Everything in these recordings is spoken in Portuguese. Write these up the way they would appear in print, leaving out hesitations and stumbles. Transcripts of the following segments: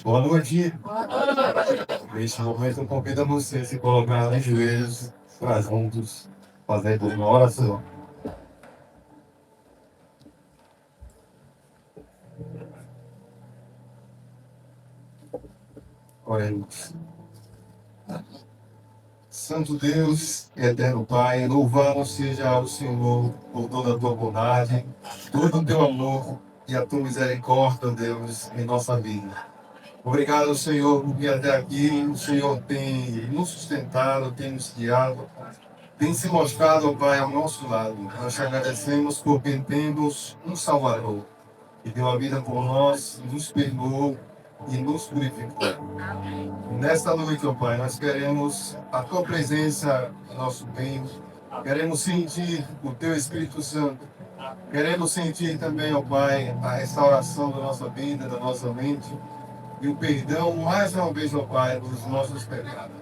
Boa noite. Neste momento, eu convido você a se colocar de joelhos para juntos fazer uma oração. Oremos. Santo Deus, eterno Pai, louvado seja o Senhor por toda a tua bondade, todo o teu amor e a tua misericórdia, Deus, em nossa vida. Obrigado, Senhor, porque até aqui o Senhor tem nos sustentado, tem nos guiado, tem se mostrado, Pai, ao nosso lado. Nós te agradecemos porque temos um Salvador que deu a vida por nós, nos perdoou e nos purificou. Nesta noite, ó Pai, nós queremos a tua presença no nosso bem, queremos sentir o teu Espírito Santo, queremos sentir também, ó Pai, a restauração da nossa vida, da nossa mente e o perdão, mais uma vez, ó Pai, dos nossos pecados.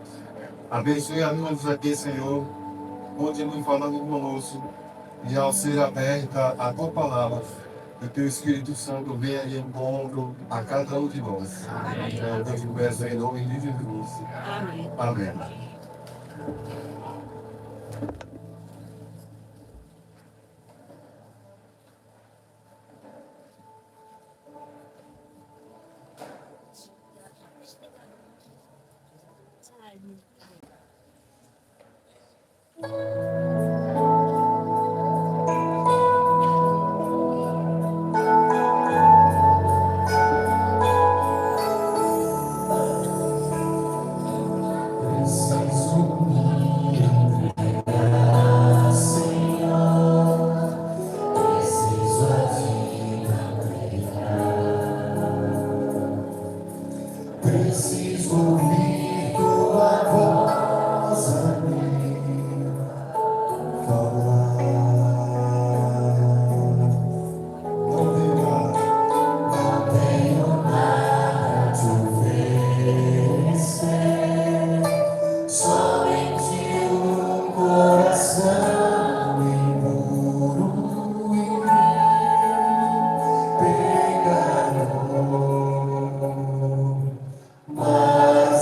Abençoe a todos aqui, Senhor, continue falando conosco e ao ser aberta a tua palavra, que o teu Espírito Santo venha de encontro a cada um de nós. Eu te peço em nome de Jesus. Amém. Preciso ouvir tua voz a mim falar. Não tenho nada a te oferecer, somente um coração impuro e pecador. Mas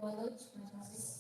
Boa noite, mais uma vez.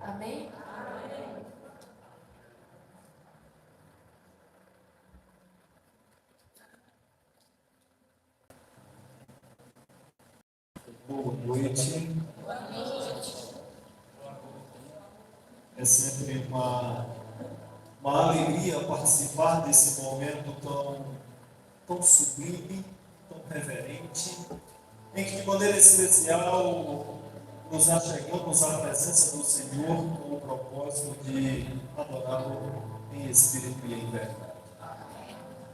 Amém? Boa noite. É sempre uma alegria participar desse momento tão sublime, tão reverente, em que de maneira especial nos achegamos à presença do Senhor com o propósito de adorá-lo em espírito e em verdade.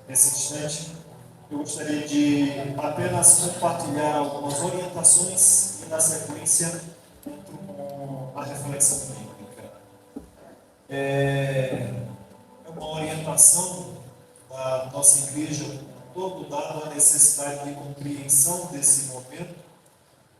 Nesse instante, eu gostaria de apenas compartilhar algumas orientações e, na sequência, entro com a reflexão bíblica. É uma orientação da nossa igreja como todo, dado a necessidade de compreensão desse momento,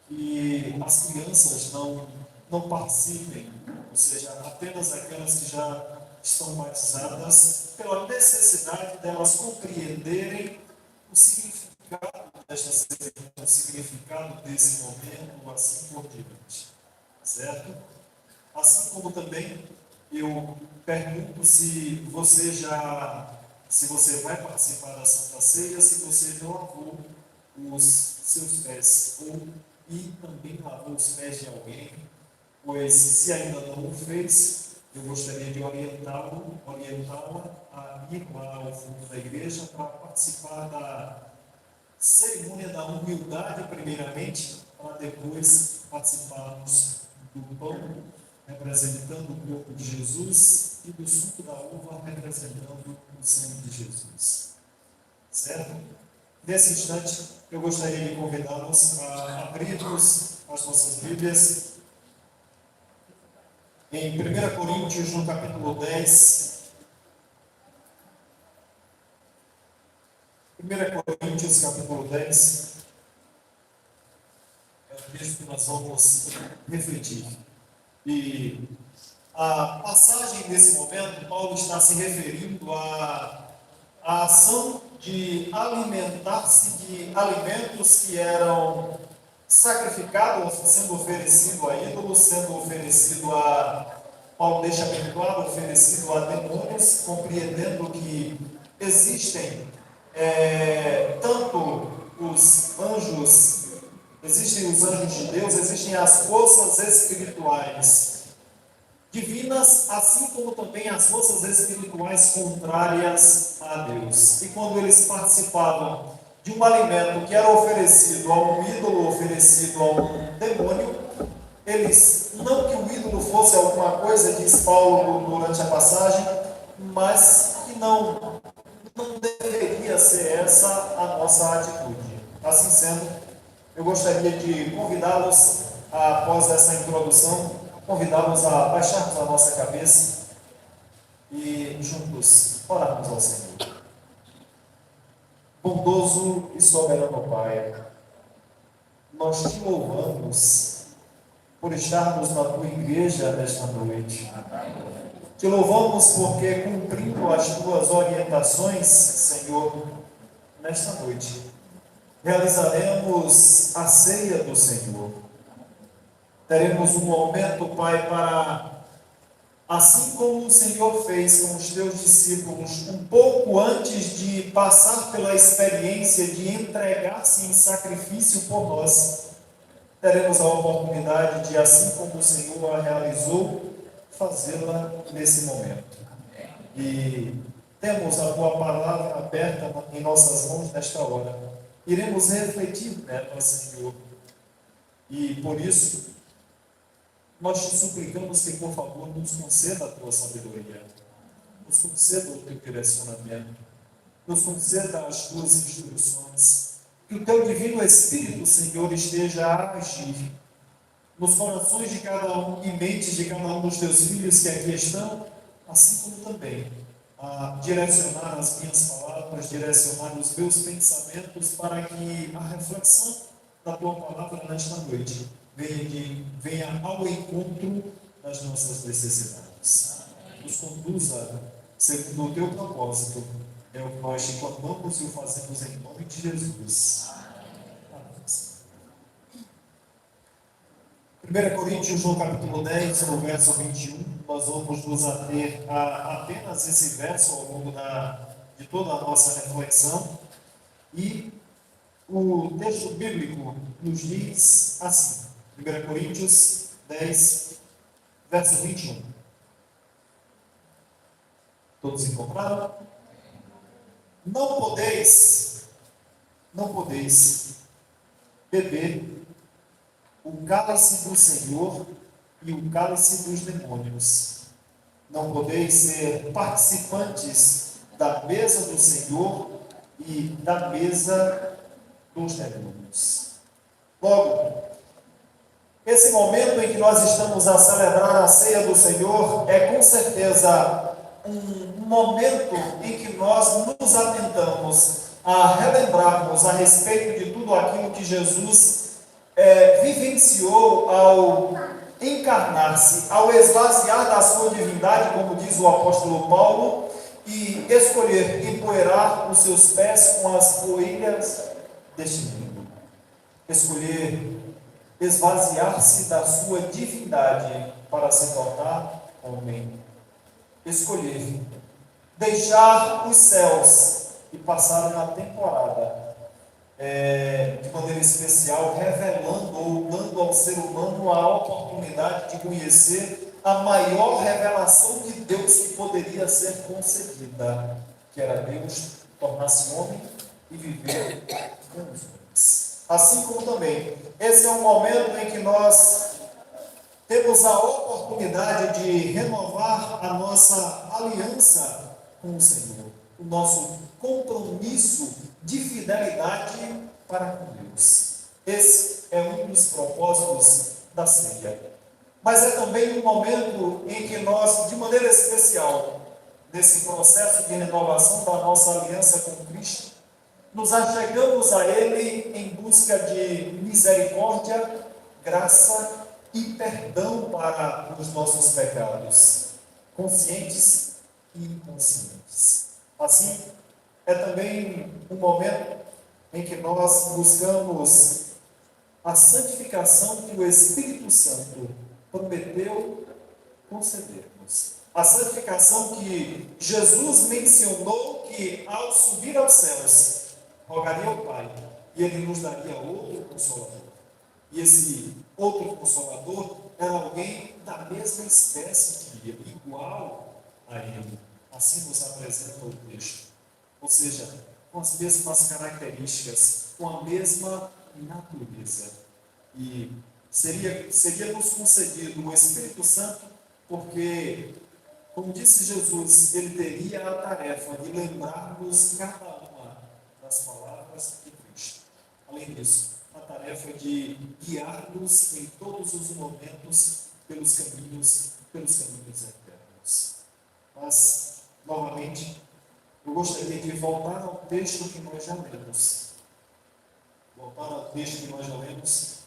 que as crianças não participem, ou seja, apenas aquelas que já estão batizadas, pela necessidade delas compreenderem o significado desta cerimônia, o significado desse momento, assim por diante. Certo? Assim como também eu pergunto se você vai participar da Santa Ceia, se você não lavou os seus pés, e também lavou os pés de alguém, pois se ainda não o fez, eu gostaria de orientá-la a ir lá ao fundo da igreja para participar da cerimônia da humildade, primeiramente, para depois participarmos do pão, representando o corpo de Jesus, e do suco da uva, representando o sangue de Jesus. Certo? Nesse instante, eu gostaria de convidá-los a abrirmos as nossas Bíblias em 1 Coríntios, no capítulo 10. 1 Coríntios, capítulo 10, é o texto que nós vamos refletir. E a passagem nesse momento, Paulo está se referindo à ação de alimentar-se de alimentos que eram sacrificados, sendo oferecido a ídolos, sendo oferecido a, Paulo deixa bem claro, oferecido a demônios, compreendendo que existem tanto os anjos, existem os anjos de Deus, existem as forças espirituais divinas, assim como também as forças espirituais contrárias a Deus. E quando eles participavam de um alimento que era oferecido a um ídolo, oferecido a um demônio, eles, não que o ídolo fosse alguma coisa, diz Paulo durante a passagem, mas que não deveria ser essa a nossa atitude. Assim sendo, eu gostaria de convidá-los, após essa introdução, convidá-los a baixarmos a nossa cabeça e juntos orarmos ao Senhor. Bondoso e soberano Pai, nós te louvamos por estarmos na tua igreja nesta noite. Te louvamos porque, cumprindo as tuas orientações, Senhor, nesta noite, realizaremos a ceia do Senhor. Teremos um momento, Pai, para, assim como o Senhor fez com os teus discípulos, um pouco antes de passar pela experiência de entregar-se em sacrifício por nós, teremos a oportunidade de, assim como o Senhor a realizou, fazê-la nesse momento. E temos a tua palavra aberta em nossas mãos nesta hora. Iremos refletir nela, Senhor. E por isso, nós te suplicamos que, por favor, nos conceda a tua sabedoria, nos conceda o teu direcionamento, nos conceda as tuas instruções, que o teu divino Espírito, Senhor, esteja a agir nos corações de cada um e mentes de cada um dos teus filhos que aqui estão, assim como também a direcionar as minhas palavras, direcionar os meus pensamentos para que a reflexão da tua palavra nesta noite venha ao encontro das nossas necessidades. Nos conduza segundo o teu propósito. É o que nós te clamamos e o fazemos em nome de Jesus. Amém. 1 Coríntios, no capítulo 10, no verso 21, nós vamos nos ater a apenas esse verso ao longo de toda a nossa reflexão. E o texto bíblico nos diz assim, 1 Coríntios 10, verso 21. Todos encontraram? Não podeis beber o cálice do Senhor e o cálice dos demônios. Não podeis ser participantes da mesa do Senhor e da mesa dos demônios. Logo, esse momento em que nós estamos a celebrar a ceia do Senhor é com certeza um momento em que nós nos atentamos a relembrarmos a respeito de tudo aquilo que Jesus vivenciou ao encarnar-se, ao esvaziar da sua divindade, como diz o apóstolo Paulo, e escolher empoeirar os seus pés com as poeiras deste mundo. Escolher esvaziar-se da sua divindade para se tornar homem. Escolher deixar os céus e passar uma temporada de maneira especial, revelando ou dando ao ser humano a oportunidade de conhecer a maior revelação de Deus que poderia ser concedida, que era Deus tornar-se homem e viver com os homens. Assim como também, esse é um momento em que nós temos a oportunidade de renovar a nossa aliança com o Senhor, o nosso compromisso de fidelidade para com Deus. Esse é um dos propósitos da ceia. Mas é também um momento em que nós, de maneira especial, nesse processo de renovação da nossa aliança com Cristo, nos achegamos a Ele em busca de misericórdia, graça e perdão para os nossos pecados, conscientes e inconscientes. Assim, é também um momento em que nós buscamos a santificação que o Espírito Santo prometeu concedermos. A santificação que Jesus mencionou que ao subir aos céus, rogaria ao Pai e Ele nos daria outro Consolador. E esse outro Consolador era alguém da mesma espécie que ele, igual a Ele. Assim nos apresenta o texto. Ou seja, com as mesmas características, com a mesma natureza. E seria nos concedido o Espírito Santo, porque, como disse Jesus, ele teria a tarefa de lembrar-nos cada uma das palavras de Cristo. Além disso, a tarefa de guiar-nos em todos os momentos pelos caminhos eternos. Mas, novamente, eu gostaria de voltar ao texto que nós já lemos. Voltar ao texto que nós já lemos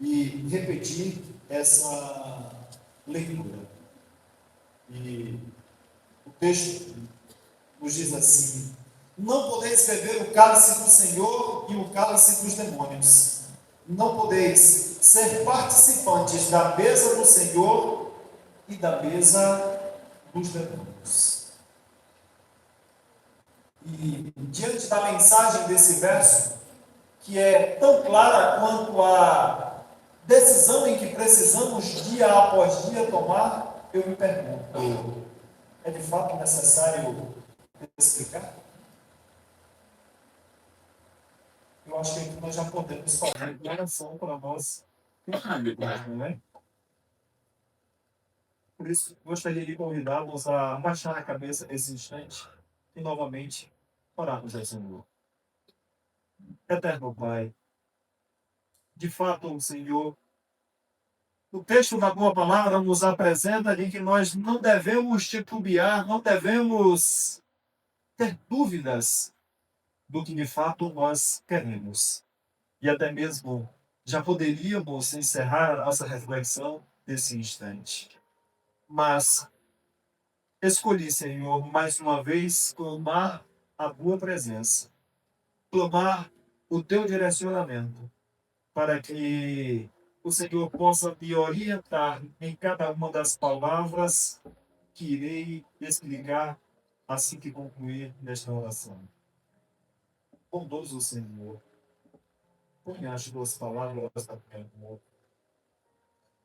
e repetir essa leitura. E o texto nos diz assim: não podeis beber o cálice do Senhor e o cálice dos demônios. Não podeis ser participantes da mesa do Senhor e da mesa dos demônios. E diante da mensagem desse verso, que é tão clara quanto a decisão em que precisamos dia após dia tomar, eu me pergunto, é de fato necessário explicar? Eu acho que nós já podemos fazer oração para nós, não é? Por isso, gostaria de convidá-los a baixar a cabeça nesse instante e novamente orarmos ao Senhor. Eterno Pai, de fato, Senhor, o texto da tua palavra nos apresenta de que nós não devemos titubear, não devemos ter dúvidas do que de fato nós queremos. E até mesmo já poderíamos encerrar a nossa reflexão nesse instante. Mas escolhi, Senhor, mais uma vez, clamar a tua presença, clamar o teu direcionamento, para que o Senhor possa me orientar em cada uma das palavras que irei explicar assim que concluir nesta oração. Bondoso Senhor, põe as tuas palavras na minha boca.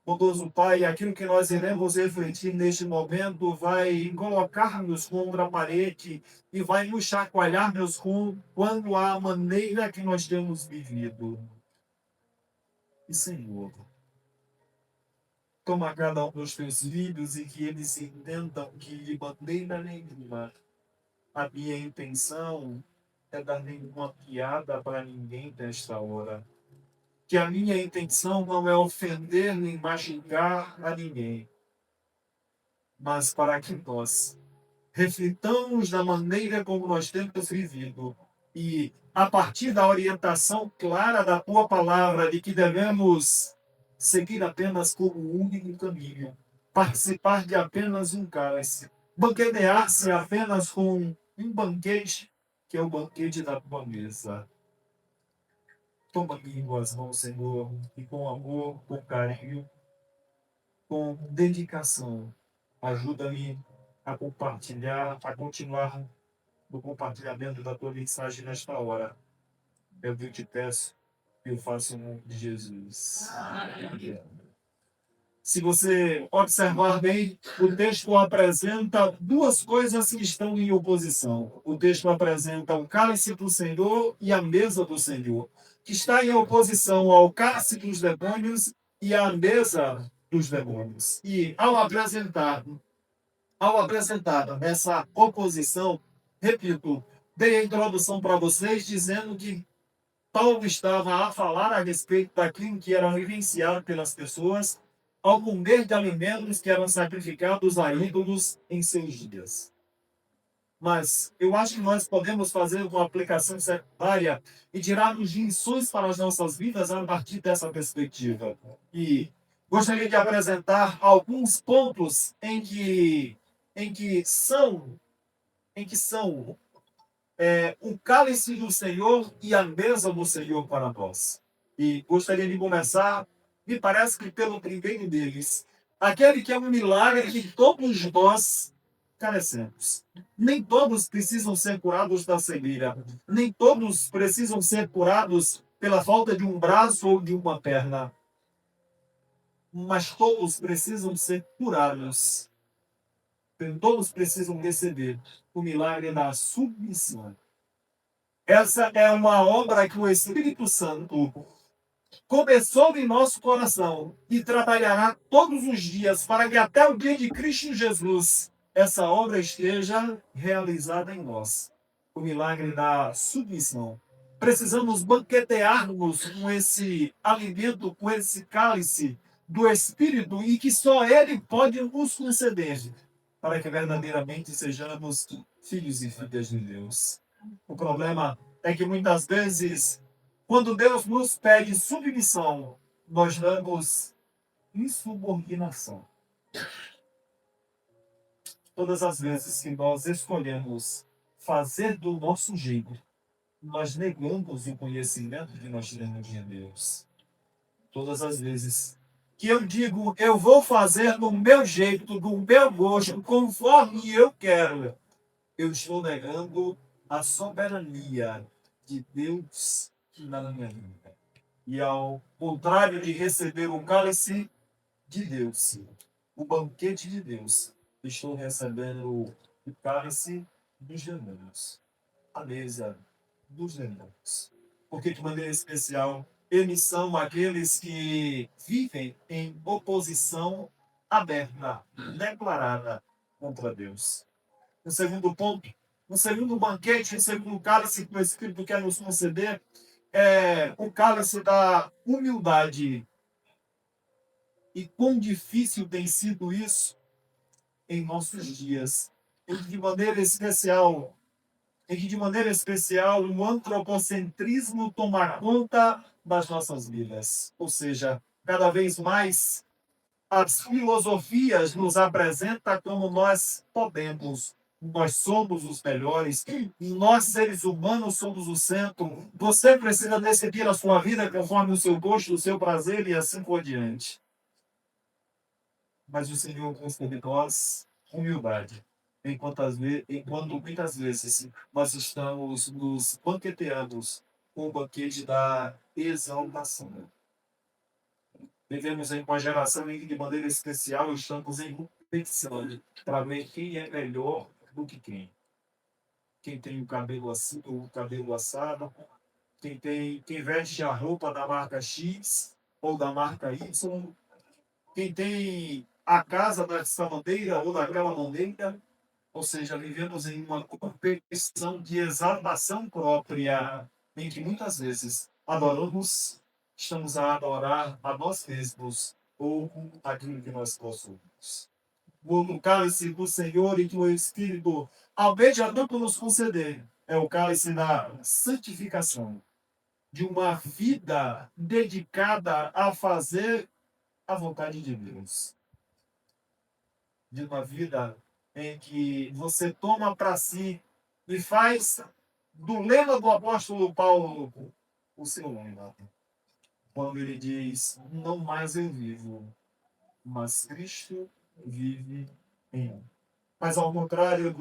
Bondoso Pai, aquilo que nós iremos refletir neste momento vai colocar-nos contra a parede e vai nos chacoalhar, meus quando a maneira que nós temos vivido. E Senhor, toma cada um dos teus filhos e que eles entendam que de maneira nenhuma a minha intenção é dar nenhuma piada para ninguém nesta hora. Que a minha intenção não é ofender nem machucar a ninguém, mas para que nós reflitamos da maneira como nós temos vivido e, a partir da orientação clara da tua palavra de que devemos seguir apenas como o único caminho, participar de apenas um cálice, banquetear-se apenas com um banquete, que é o banquete da tua mesa. Toma-me em tuas mãos, Senhor, e com amor, com carinho, com dedicação, ajuda-me a compartilhar, a continuar no compartilhamento da tua mensagem nesta hora. Eu te peço e eu faço em nome de Jesus. Amém. Se você observar bem, o texto apresenta duas coisas que estão em oposição. O texto apresenta o cálice do Senhor e a mesa do Senhor, que está em oposição ao cálice dos demônios e à mesa dos demônios. E ao apresentar essa oposição, repito, dei a introdução para vocês dizendo que Paulo estava a falar a respeito daquilo que era vivenciado pelas pessoas ao comer de alimentos que eram sacrificados a ídolos em seus dias. Mas eu acho que nós podemos fazer uma aplicação secundária e tirarmos lições para as nossas vidas a partir dessa perspectiva. E gostaria de apresentar alguns pontos em que são o cálice do Senhor e a mesa do Senhor para nós. E gostaria de começar, me parece que pelo primeiro deles, aquele que é um milagre que todos nós carecemos. Nem todos precisam ser curados da cegueira, nem todos precisam ser curados pela falta de um braço ou de uma perna, mas todos precisam ser curados. Todos precisam receber o milagre da submissão. Essa é uma obra que o Espírito Santo começou em nosso coração e trabalhará todos os dias para que até o dia de Cristo Jesus essa obra esteja realizada em nós. O milagre da submissão. Precisamos banquetear-nos com esse alimento, com esse cálice do Espírito e que só Ele pode nos conceder para que verdadeiramente sejamos filhos e filhas de Deus. O problema é que muitas vezes, quando Deus nos pede submissão, nós damos insubordinação. Todas as vezes que nós escolhemos fazer do nosso jeito, nós negamos o conhecimento que nós temos de Deus. Todas as vezes que eu digo, eu vou fazer do meu jeito, do meu gosto, conforme eu quero, eu estou negando a soberania de Deus na minha vida. E ao contrário de receber o cálice de Deus, o banquete de Deus, estou recebendo o cálice dos demônios, a mesa dos demônios. Porque, de maneira especial, eles são aqueles que vivem em oposição aberta, declarada contra Deus. O segundo ponto, o segundo banquete, o segundo cálice que o Espírito quer nos conceder é o cálice da humildade. E quão difícil tem sido isso em nossos dias, em que de maneira especial o antropocentrismo toma conta das nossas vidas. Ou seja, cada vez mais as filosofias nos apresentam como nós podemos. Nós somos os melhores. Nós, seres humanos, somos o centro. Você precisa decidir a sua vida conforme o seu gosto, o seu prazer e assim por diante. Mas o Senhor concede a nós humildade. Enquanto muitas vezes nós estamos nos banqueteando com o banquete da exaltação. Vivemos em uma geração em que, de maneira especial, estamos em competição para ver quem é melhor do que quem. Quem tem o cabelo assim, o cabelo assado, quem veste a roupa da marca X ou da marca Y, quem tem a casa dessa maneira ou daquela maneira. Ou seja, vivemos em uma competição de exaltação própria, em que muitas vezes estamos a adorar a nós mesmos ou aquilo que nós possuímos. O cálice do Senhor e do Espírito almeja tanto nos conceder é o cálice da santificação, de uma vida dedicada a fazer a vontade de Deus, de uma vida em que você toma para si e faz do lema do apóstolo Paulo o seu lema. Quando ele diz, não mais eu vivo, mas Cristo vive em mim. Mas ao contrário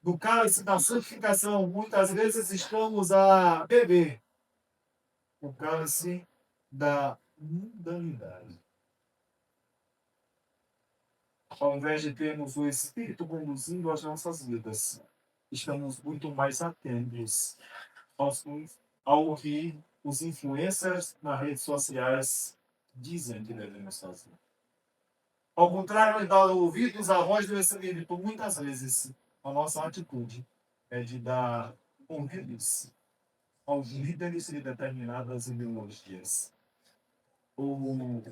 do cálice da santificação, muitas vezes estamos a beber o cálice da mundanidade. Ao invés de termos o Espírito conduzindo as nossas vidas, estamos muito mais atentos ao que os influencers nas redes sociais dizem que devemos fazer. Ao contrário de dar ouvidos à voz do Espírito, muitas vezes a nossa atitude é de dar ouvidos aos líderes de determinadas ideologias. Ou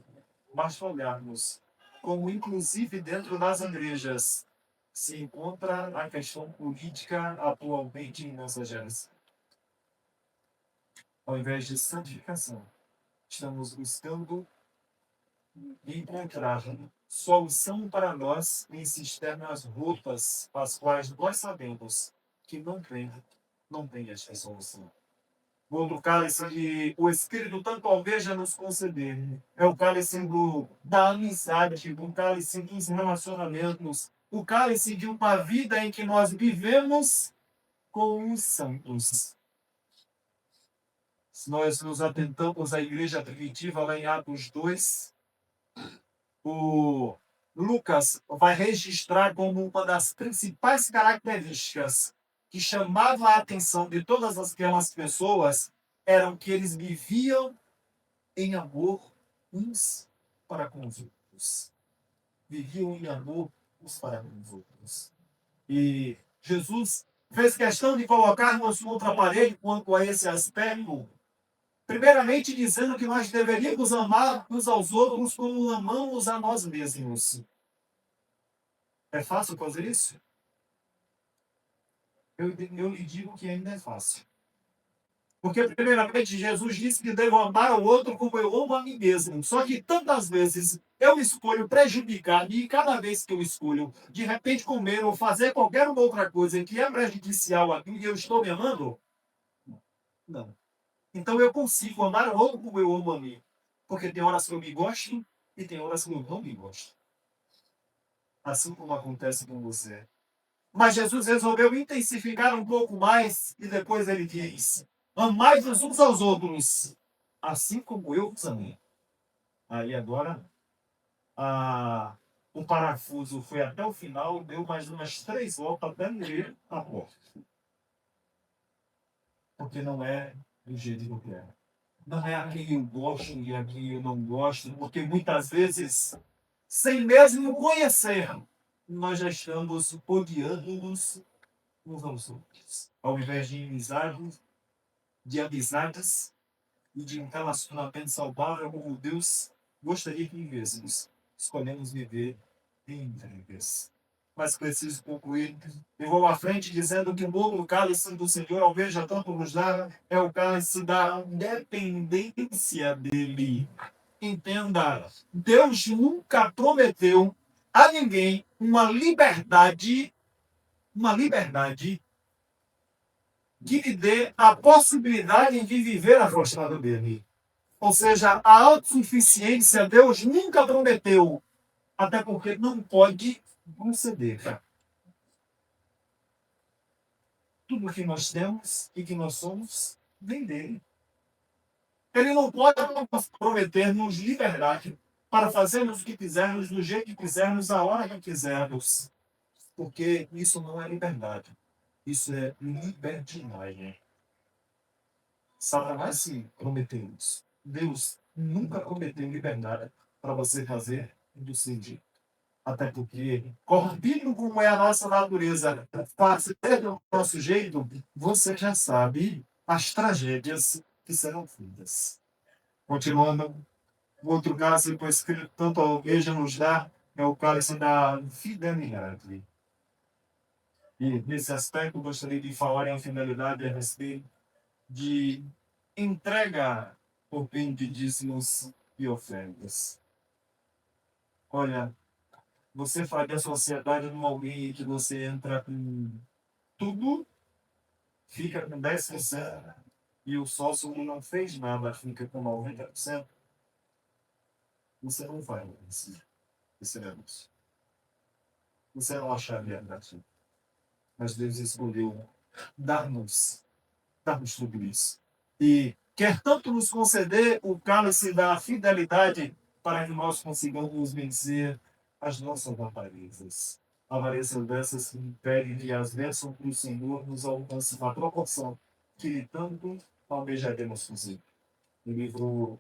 basta olharmos como, inclusive, dentro das igrejas, se encontra a questão política atualmente em nossa geração. Ao invés de santificação, estamos buscando encontrar solução para nós em cisternas rotas, as quais nós sabemos que não tem esta solução. O outro cálice que o Espírito tanto almeja nos conceder é o cálice da amizade, o cálice dos relacionamentos, o cálice de uma vida em que nós vivemos com os santos. Se nós nos atentamos à igreja primitiva, lá em Atos 2, o Lucas vai registrar como uma das principais características que chamava a atenção de todas aquelas pessoas eram que eles viviam em amor uns para com os outros. Viviam em amor uns para com os outros. E Jesus fez questão de colocar-nos contra a parede quanto a esse aspecto, primeiramente dizendo que nós deveríamos amar uns aos outros como amamos a nós mesmos. É fácil fazer isso? Eu lhe digo que ainda é fácil. Porque, primeiramente, Jesus disse que devo amar o outro como eu amo a mim mesmo. Só que tantas vezes eu escolho prejudicar-me e cada vez que eu escolho, de repente, comer ou fazer qualquer outra coisa que é prejudicial a mim e eu estou me amando? Não. Então eu consigo amar o outro como eu amo a mim. Porque tem horas que eu me gosto e tem horas que eu não me gosto. Assim como acontece com você. Mas Jesus resolveu intensificar um pouco mais e depois ele diz: amai uns aos outros, assim como eu vos amei. Aí agora o parafuso foi até o final, deu mais umas 3 voltas até ler a porta. Porque não é do jeito que eu quero. Não é a quem eu gosto e a quem eu não gosto, porque muitas vezes, sem mesmo conhecer, nós já estamos odiando-nos uns aos outros. Ao invés de amizades e de um relacionamento saudável como Deus gostaria que vivêssemos, escolhemos viver em entregas. Mas preciso concluir. Eu vou à frente dizendo que o novo cálice do Senhor, almeja tanto nos dar, é o cálice da dependência dele. Entenda, Deus nunca prometeu a ninguém uma liberdade que lhe dê a possibilidade de viver afastado dele. Ou seja, a autossuficiência Deus nunca prometeu, até porque não pode conceder. Tudo que nós temos e que nós somos vem dele. Ele não pode prometer-nos liberdade para fazermos o que quisermos, do jeito que quisermos, a hora que quisermos. Porque isso não é liberdade. Isso é libertinagem. Satanás sim prometeu isso. Deus nunca prometeu liberdade para você fazer do seu jeito. Até porque, corrompido como é a nossa natureza, fazer do nosso jeito, você já sabe as tragédias que serão feitas. Continuando, o outro cálice que foi escrito tanto a igreja nos dá é o cálice da fidelidade. E nesse aspecto, gostaria de falar em fidelidade a respeito de entrega por bem de dízimos e ofertas. Olha, você faria a sociedade num alguém que você entra com tudo, fica com 10%, e o sócio não fez nada, fica com 90%, você não vai vencer esse negócio. Você não acharia atrativo. Mas Deus escolheu dar-nos tudo isso. E quer tanto nos conceder o cálice da fidelidade para que nós consigamos vencer as nossas avarezas. Avarezas dessas que impedem que as bênçãos do Senhor nos alcancem na proporção que tanto almejaremos fazer. No livro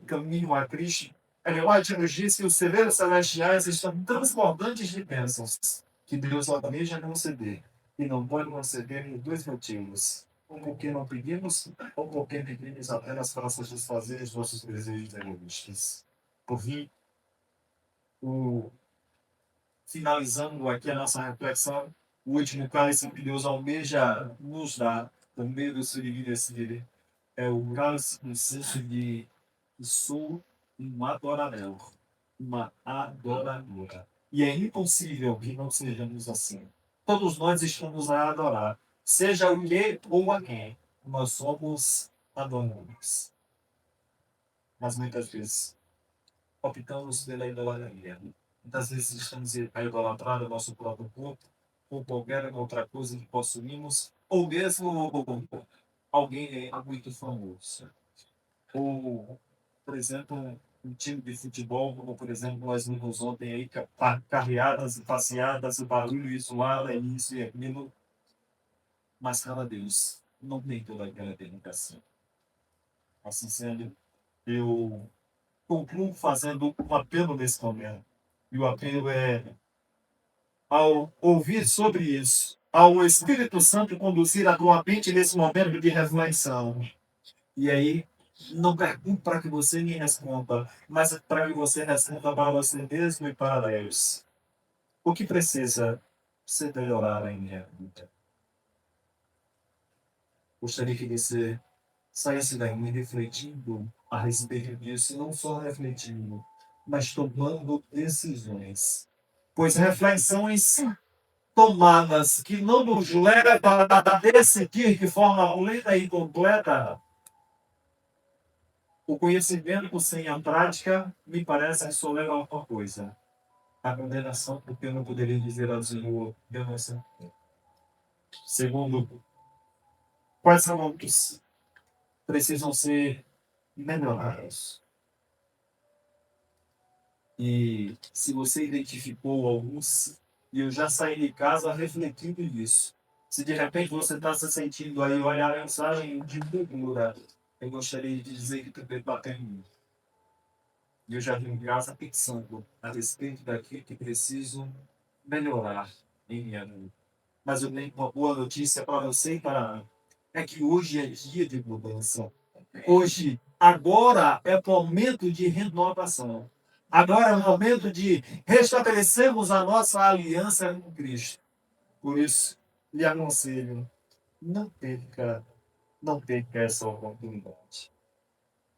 Caminho a Cristo, Ellen White nos diz que os celeiros celestiais estão transbordantes de bênçãos que Deus almeja conceder. E não pode conceder por 2 motivos: ou porque não pedimos, ou porque pedimos apenas para satisfazer os nossos desejos egoístas. Por fim, finalizando aqui a nossa reflexão, o último cálice que Deus almeja nos dar, no meio do seu divino espírito, é o cálice no senso de que sou um adorador, uma adoradora. E é impossível que não sejamos assim. Todos nós estamos a adorar, seja o que ou a quem nós somos adoradores. Mas muitas vezes optamos pela idolatria. Muitas vezes estamos a idolatrar o nosso próprio corpo ou qualquer outra coisa que possuímos, ou mesmo alguém muito famoso. Ou, por exemplo, um time de futebol, como por exemplo nós vimos ontem aí, carreadas e passeadas, o barulho e zoada, isso e aquilo. Mas, cara Deus, não tem toda aquela dedicação. Assim sendo, eu concluo fazendo um apelo nesse momento. E o apelo é, ao ouvir sobre isso, ao Espírito Santo conduzir a tua mente nesse momento de reflexão. E aí, não pergunto para que você me responda, mas para que você responda para você mesmo e para Deus. O que precisa ser melhorar em minha vida? Gostaria que você saísse daí refletindo a respeito disso, e não só refletindo, mas tomando decisões. Pois reflexões tomadas que não nos levam a decidir de forma plena e completa, o conhecimento sem a prática, me parece que só leva a uma coisa: a condenação, porque eu não poderia dizer ao Senhor, eu não sei. Segundo, quais pontos precisam ser melhorados? E se você identificou alguns, e eu já saí de casa refletindo nisso. Se de repente você está se sentindo aí, olhar a mensagem de cultura, eu gostaria de dizer que também bateu em mim. E eu já vim em casa pensando a respeito daquilo que preciso melhorar em minha vida. Mas eu tenho uma boa notícia para você e para mim. É que hoje é dia de mudança. Hoje, agora é momento de renovação. Agora é o momento de restabelecermos a nossa aliança com Cristo. Por isso, lhe aconselho, não perca, não perca essa oportunidade.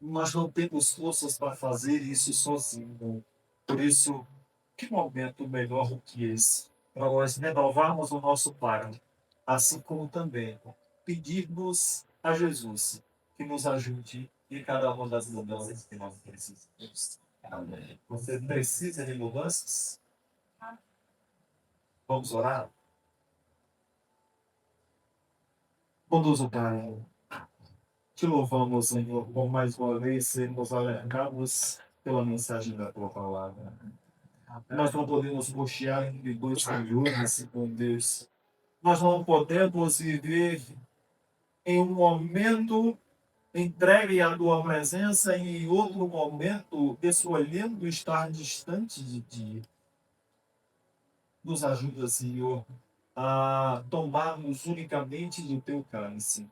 Nós não temos forças para fazer isso sozinho. Por isso, que momento melhor do que esse para nós renovarmos o nosso pacto, assim como também pedirmos a Jesus que nos ajude em cada uma das mudanças que nós precisamos. Amém. Você precisa de mudanças? Vamos orar? Bondoso Pai, te louvamos, Senhor, por mais uma vez sermos alertados pela mensagem da tua palavra. Nós não podemos rochear entre dois caminhos, com Deus. Nós não podemos viver em um momento entregue à tua presença e em outro momento escolhendo estar distante de ti. Nos ajuda, Senhor, a tomarmos unicamente do teu cálice,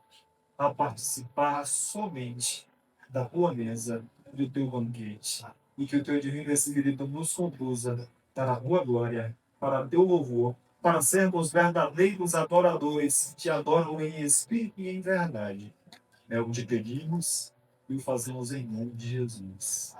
a participar somente da tua mesa, do teu banquete, e que o teu divino Espírito nos conduza para a tua glória, para teu louvor, para sermos verdadeiros adoradores que te adoram em espírito e em verdade. É o que pedimos e o fazemos em nome de Jesus.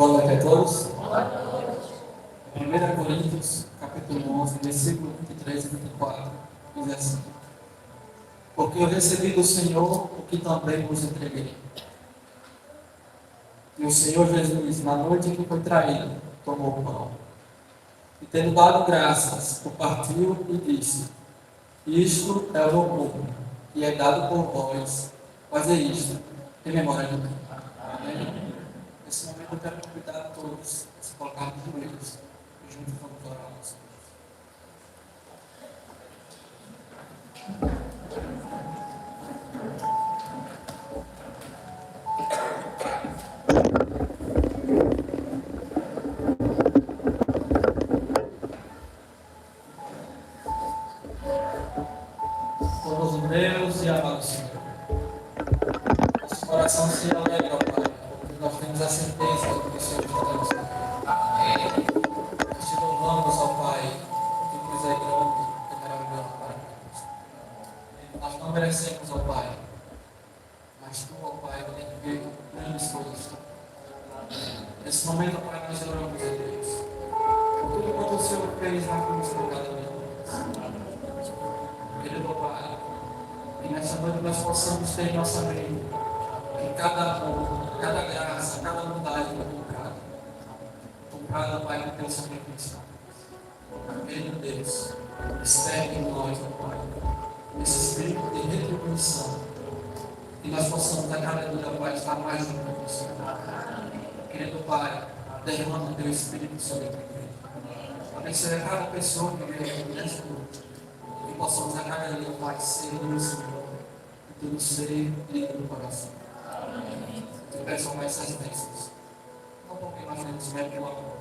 noite a todos. 1 Coríntios, capítulo 11, versículo 23 e 24, diz assim: Porque eu recebi do Senhor o que também vos entreguei. E o Senhor Jesus, na noite em que foi traído, tomou o pão. E tendo dado graças, o partiu e disse: Isto é o meu corpo, que é dado por vós. Fazer isto em memória de mim. Amém? Nesse momento eu quero convidar a todos a se colocar nos joelhos e juntos vamos orar. Todos meus e amados Senhor, nosso coração se alegra, Pai, porque nós temos a certeza do que o Senhor está dando. Nós te louvamos, ó Pai, que tu és grande e maravilhoso, Pai. Nós não merecemos, ó Pai, mas tu, ó Pai, tem feito grandes coisas. Nesse momento, ó Pai, nós oramos a Deus. Por tudo quanto o Senhor fez na cruz por cada um de nós. Querido Pai, que nessa noite nós possamos ter em nossa mente que cada amor, cada graça, cada bondade foi comprada, Pai, com teu sacrifício. Querido Deus, desperta em nós, ó Pai, esse espírito de retribuição, que nós possamos a cada dia, Pai, estar mais junto com o Senhor. Querido Pai, derrama o teu espírito sobre a tua igreja. Abençoe a cada pessoa que veio aqui nesta noite, que possamos a cada dia, Pai, ser do Senhor, do ser e do coração. Que peçam mais essas bênçãos. Não porque nós temos medo do amor,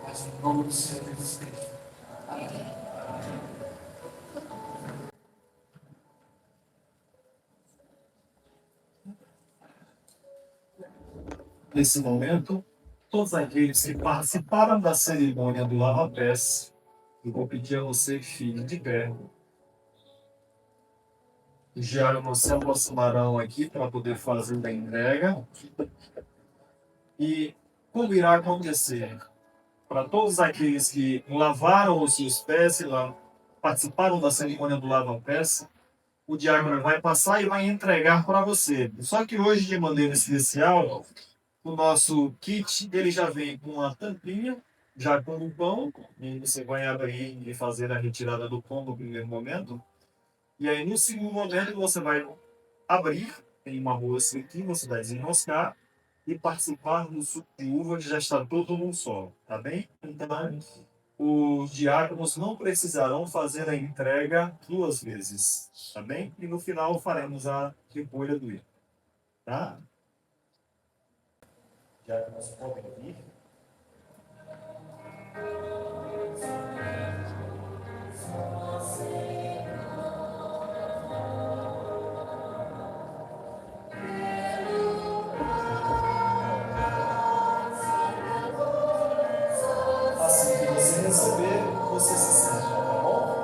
mas em nome do Senhor Jesus Cristo. Amém. Nesse momento, todos aqueles que participaram da cerimônia do lava-pés, eu vou pedir a você que fique de pé. Já não se aproximarão aqui para poder fazer a entrega. E como irá acontecer? Para todos aqueles que lavaram os seus pés e participaram da cerimônia do lava-pés, o diácono vai passar e vai entregar para você. Só que hoje, de maneira especial, o nosso kit ele já vem com uma tampinha, já com o pão, e você vai abrir e fazer a retirada do pão no primeiro momento. E aí, no segundo momento, você vai abrir, tem uma bolsa aqui, você vai desenroscar e participar do suco de uva que já está todo num só, tá bem? Então, os diáconos não precisarão fazer a entrega duas vezes, tá bem? E no final faremos a recolha do erro, tá? Diáconos podem vir. Assim que você receber, você se senta, tá bom?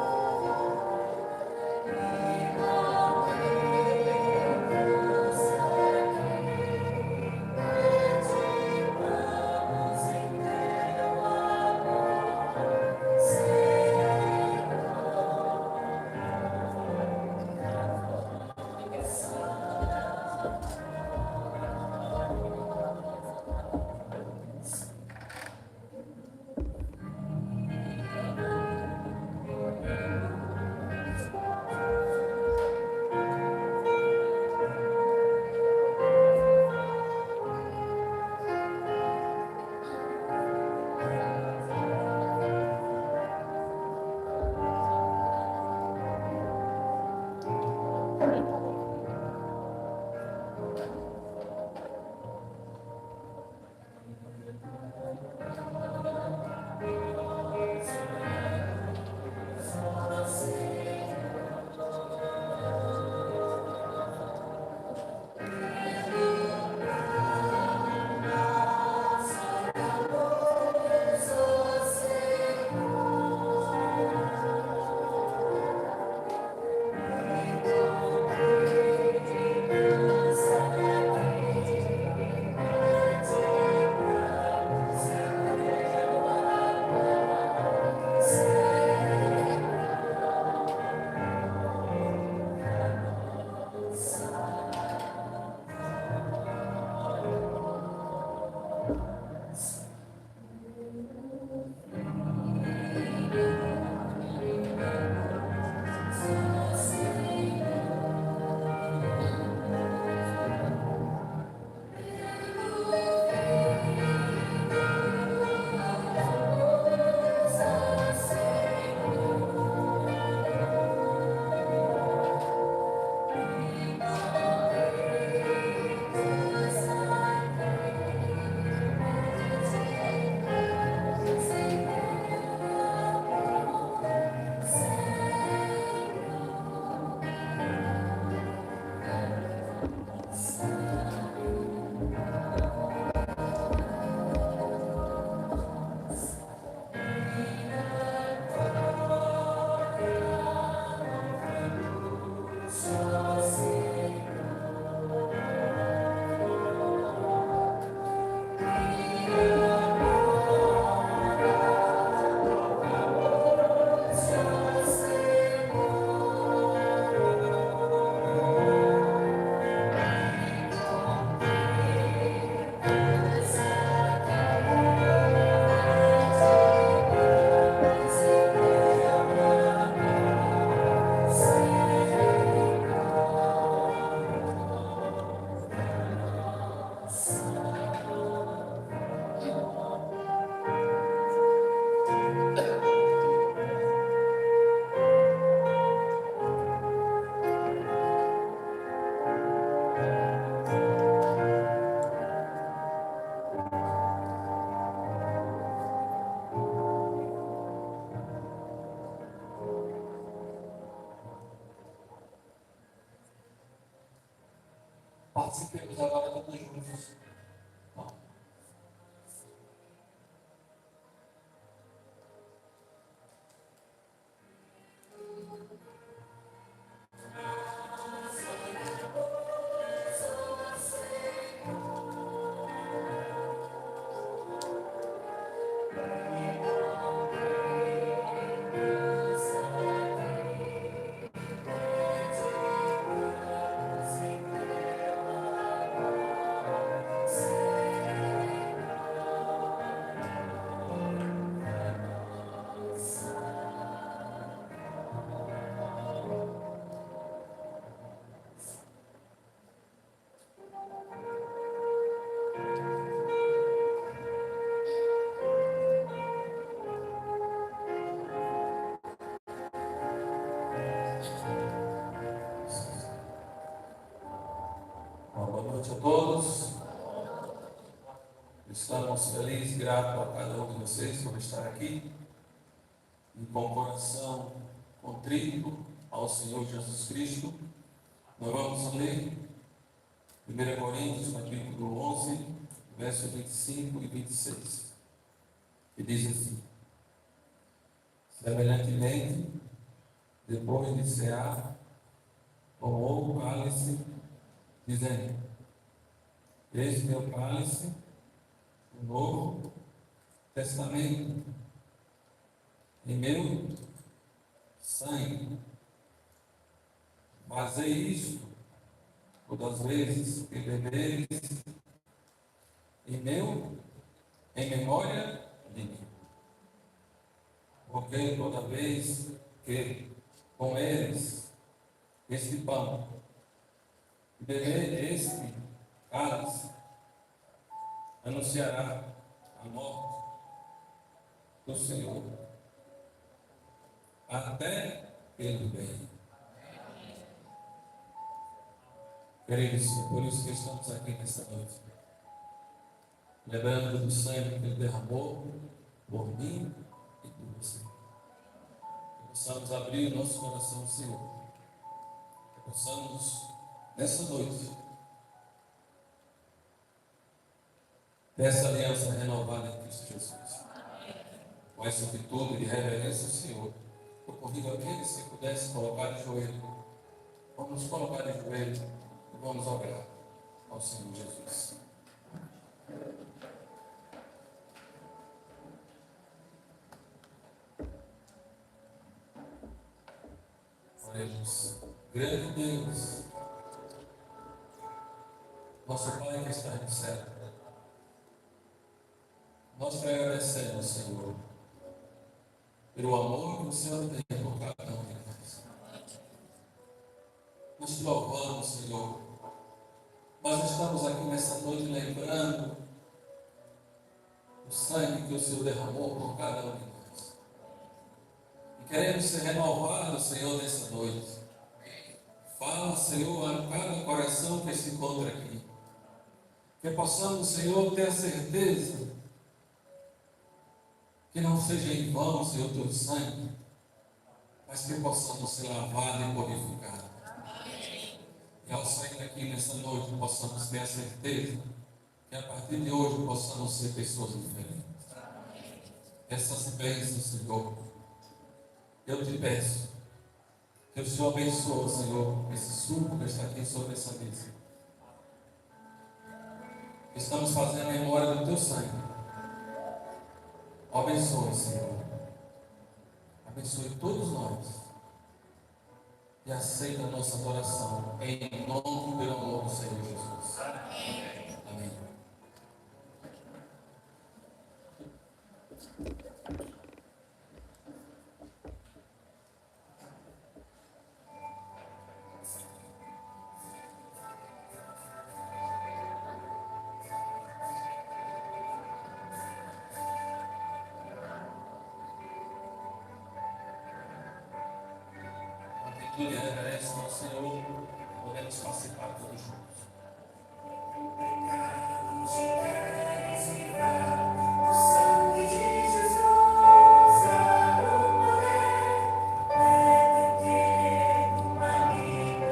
participemos agora todos juntos. Bom. Boa noite a todos. Estamos felizes e gratos a cada um de vocês por estar aqui e com o coração contrito ao Senhor Jesus Cristo. Nós vamos ler 1 Coríntios, capítulo 11, verso 25 e 26, que diz assim: semelhantemente, depois de cear, tomou o cálice, dizendo: este é o cálice do Novo Testamento, em meu sangue. Fazei isto todas as vezes que bebereis em memória de mim. Porque toda vez que comeres este pão e beber este cálice, anunciará a morte do Senhor até que ele venha. Queridos, por isso que estamos aqui nesta noite, lembrando do sangue que ele derramou por mim e por você. Que possamos abrir o nosso coração ao Senhor. Que possamos, nessa noite, dessa aliança renovada em Cristo Jesus, com essa atitude de reverência ao Senhor, eu convido aqueles que pudessem colocar de joelho. Vamos nos colocar de joelho e vamos orar ao Senhor Jesus. Oremos. Grande Deus, nosso Pai que está no céu, nós te agradecemos, Senhor, pelo amor que o Senhor tem por cada um de nós. Nós te louvamos, Senhor. Nós estamos aqui nessa noite lembrando o sangue que o Senhor derramou por cada um de nós. E queremos ser renovados, Senhor, nessa noite. Fala, Senhor, a cada coração que se encontra aqui. Que possamos, Senhor, ter a certeza que não seja em vão, Senhor, teu sangue, mas que possamos ser lavados e purificados. E ao sair daqui nessa noite, possamos ter a certeza que a partir de hoje possamos ser pessoas diferentes. Essas bênçãos, Senhor, eu te peço que o Senhor abençoe, Senhor, esse suco que está aqui sobre essa mesa. Estamos fazendo a memória do teu sangue. Abençoe, Senhor. Abençoe todos nós. E aceita a nossa adoração. Em nome e pelo amor do Senhor Jesus. Amém. Tudo reverência ao Senhor, podemos participar todos juntos.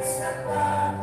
Escapar,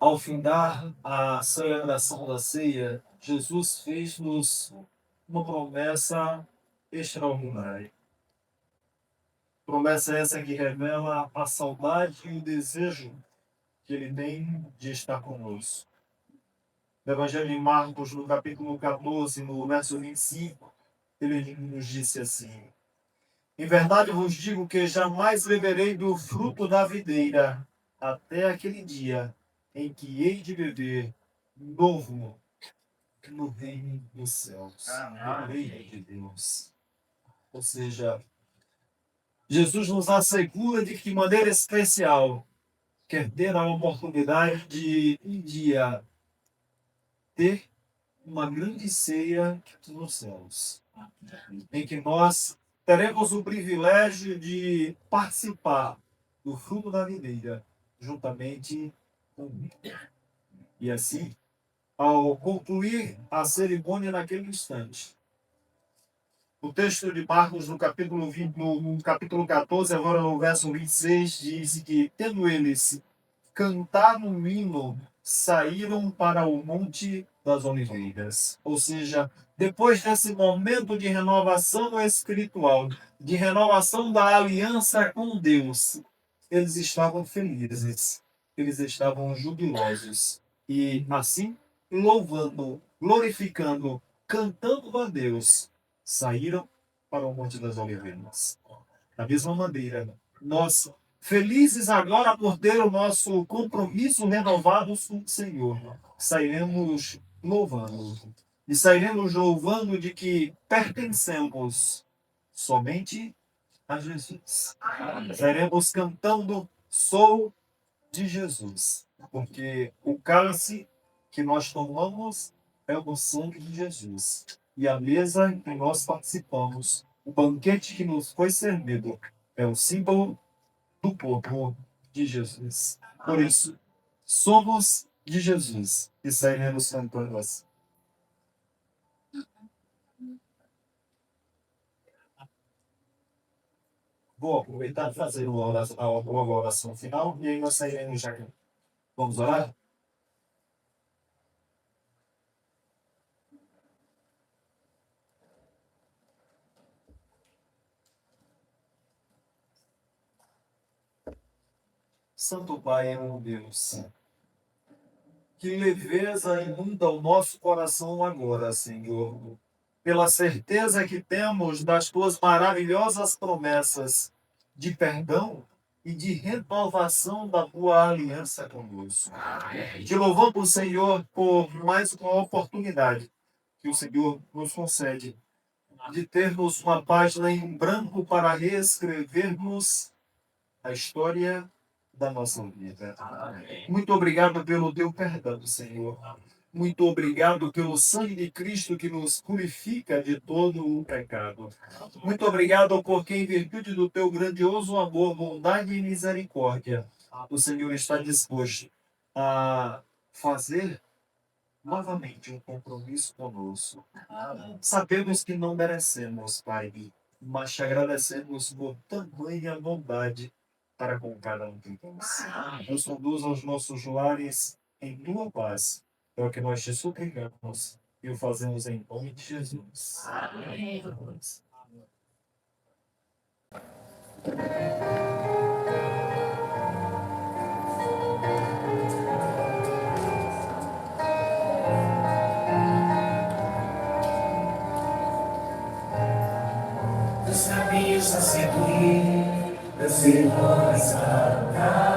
Ao findar a celebração da ceia, Jesus fez-nos uma promessa extraordinária. Promessa essa que revela a saudade e o desejo que ele tem de estar conosco. No Evangelho de Marcos, no capítulo 14, no verso 25, ele nos disse assim: em verdade vos digo que jamais beberei do fruto da videira, até aquele dia em que hei de beber novo no reino dos céus, no reino de Deus. Ou seja, Jesus nos assegura de que, de maneira especial, quer ter a oportunidade de um dia ter uma grande ceia nos céus, em que nós teremos o privilégio de participar do fruto da videira juntamente comigo. E assim, ao concluir a cerimônia naquele instante, o texto de Marcos, no capítulo 20, no capítulo 14, agora no verso 26, diz que, tendo eles cantado um hino, saíram para o Monte das Oliveiras. Ou seja, depois desse momento de renovação espiritual, de renovação da aliança com Deus, eles estavam felizes, eles estavam jubilosos. E assim, louvando, glorificando, cantando a Deus, saíram para o Monte das Oliveiras. Da mesma maneira, nós, felizes agora por ter o nosso compromisso renovado com o Senhor, sairemos louvando. E sairemos louvando de que pertencemos somente a Jesus. Sairemos cantando, sou de Jesus. Porque o cálice que nós tomamos é o sangue de Jesus. E a mesa que nós participamos, o banquete que nos foi servido, é o símbolo do corpo de Jesus. Por isso, somos de Jesus e sairemos cantando assim. Vou aproveitar e fazer uma oração final e aí nós sairemos já. Vamos orar? Santo Pai, meu Deus, que leveza inunda o nosso coração agora, Senhor, pela certeza que temos das tuas maravilhosas promessas de perdão e de renovação da tua aliança conosco. Te louvamos, Senhor, por mais uma oportunidade que o Senhor nos concede de termos uma página em branco para reescrevermos a história da nossa vida. Muito obrigado pelo teu perdão, Senhor. Muito obrigado pelo sangue de Cristo que nos purifica de todo o pecado. Muito obrigado porque, em virtude do teu grandioso amor, bondade e misericórdia, o Senhor está disposto a fazer novamente um compromisso conosco. Sabemos que não merecemos, Pai, mas te agradecemos por tamanha bondade para com cada um de nós. Nos conduz aos nossos lares em tua paz. É o que nós te suplicamos e o fazemos em nome de Jesus. Amém. Dos caminhos a seguir, das irmãs a